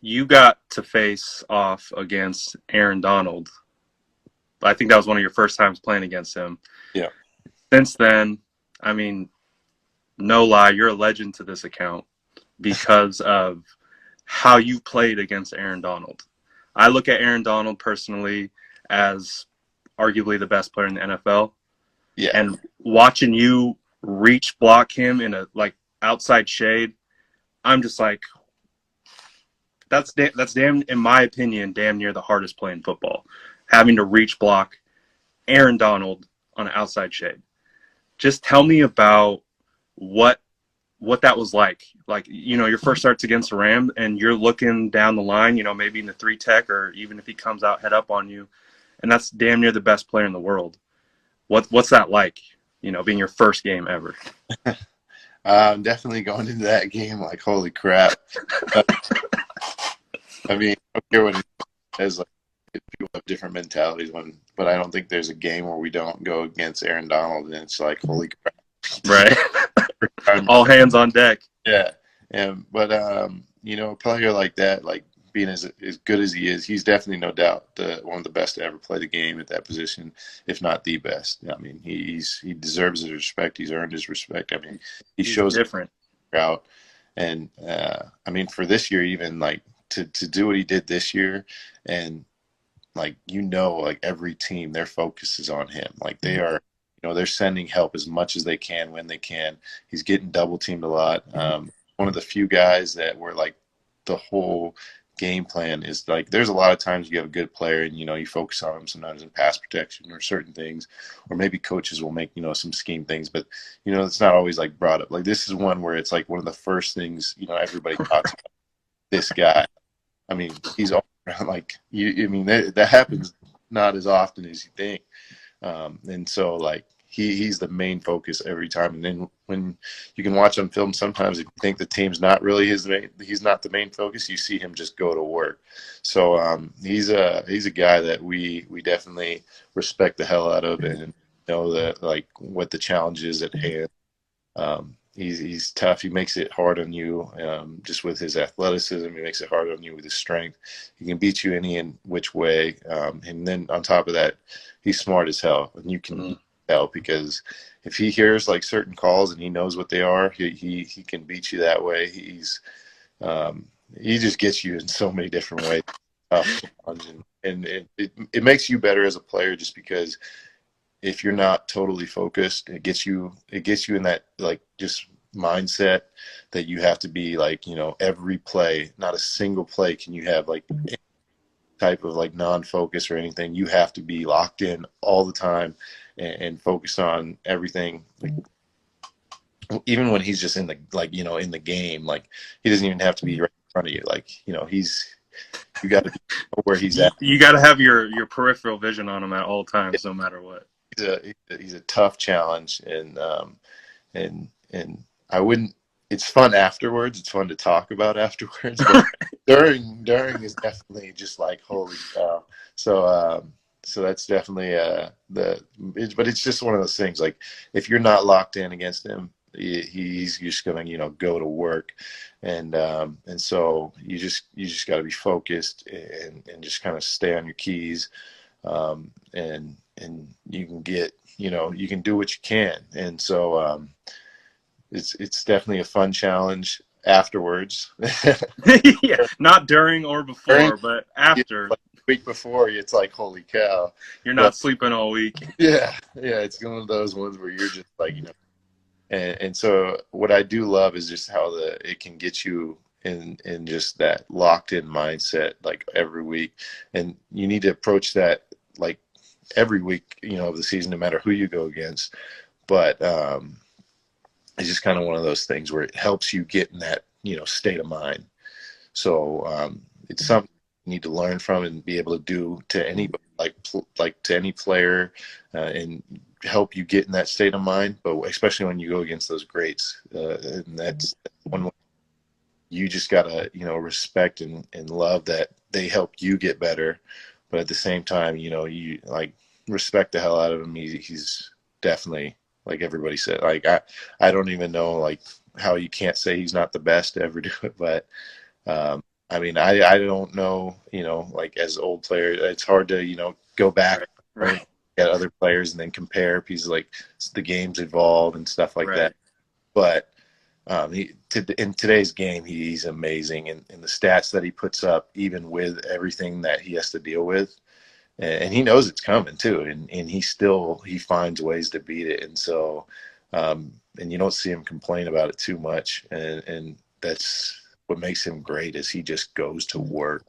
you got to face off against Aaron Donald. I think that was one of your first times playing against him. Yeah. Since then, I mean, no lie, you're a legend to this account because of how you played against Aaron Donald. I look at Aaron Donald personally as arguably the best player in the NFL. Yeah. And watching you reach block him in a outside shade, I'm just like, that's damn, in my opinion, damn near the hardest play in football. Having to reach block Aaron Donald on an outside shade. Just tell me about what that was like. Like, your first starts against the Rams and you're looking down the line, maybe in the 3-tech or even if he comes out head up on you, and that's damn near the best player in the world. What's that like, being your first game ever? I'm definitely going into that game like, holy crap. I mean, I don't care what it is. Like, people have different mentalities but I don't think there's a game where we don't go against Aaron Donald and it's like, holy crap. Right. All hands on deck. Yeah. But a player like that, like being as good as he is, he's definitely no doubt one of the best to ever play the game at that position, if not the best. I mean, he deserves his respect. He's earned his respect. I mean, he's shows different out. And I mean, for this year, even like to do what he did this year, and like every team, their focus is on him. Like they are. They're sending help as much as they can when they can. He's getting double teamed a lot. One of the few guys that were like the whole game plan is like, there's a lot of times you have a good player and, you focus on him sometimes in pass protection or certain things, or maybe coaches will make, some scheme things, but, it's not always like brought up. Like this is one where it's like one of the first things, everybody talks about this guy. I mean, he's all around like that happens not as often as you think. And so like he's the main focus every time. And then when you can watch on film, sometimes if you think the team's not really he's not the main focus, you see him just go to work. So he's a guy that we definitely respect the hell out of and know that like what the challenge is at hand. He's tough. He makes it hard on you just with his athleticism. He makes it hard on you with his strength. He can beat you any in which way. And then on top of that, he's smart as hell. And you can tell because if he hears like certain calls and he knows what they are, he can beat you that way. He just gets you in so many different ways. And it makes you better as a player just because if you're not totally focused, it gets you in that like just mindset that you have to be like, every play, not a single play can you have like any type of like non-focus or anything. You have to be locked in all the time and focus on everything. Like, even when he's just in the like, in the game, like he doesn't even have to be right in front of you. Like, you got to be where he's at. You got to have your peripheral vision on him at all times, no matter what. He's a tough challenge, and I wouldn't. It's fun afterwards. It's fun to talk about afterwards. But during is definitely just like holy cow. So that's definitely but it's just one of those things. Like if you're not locked in against him, he's just gonna go to work, and so you just got to be focused and just kind of stay on your keys, and you can get you can do what you can, and so it's definitely a fun challenge afterwards. Yeah, not during or before, but after. Like the week before, it's like holy cow, you're not sleeping all week. Yeah, it's one of those ones where you're just like and so what I do love is just how it can get you in just that locked in mindset like every week, and you need to approach that like every week of the season, no matter who you go against. But it's just kind of one of those things where it helps you get in that state of mind. So it's something you need to learn from and be able to do to anybody, like to any player, and help you get in that state of mind. But especially when you go against those greats, and that's one way you just gotta respect and love that they help you get better. But at the same time, you like respect the hell out of him. He's definitely, like everybody said, like I don't even know like how you can't say he's not the best to ever do it, but I mean, I don't know, like as old players, it's hard to, go back Right. and Right. at other players and then compare because like the game's evolved and stuff like that. Right. But in today's game, he's amazing, and the stats that he puts up, even with everything that he has to deal with, and he knows it's coming too, and he finds ways to beat it, and so, and you don't see him complain about it too much, and that's what makes him great is he just goes to work.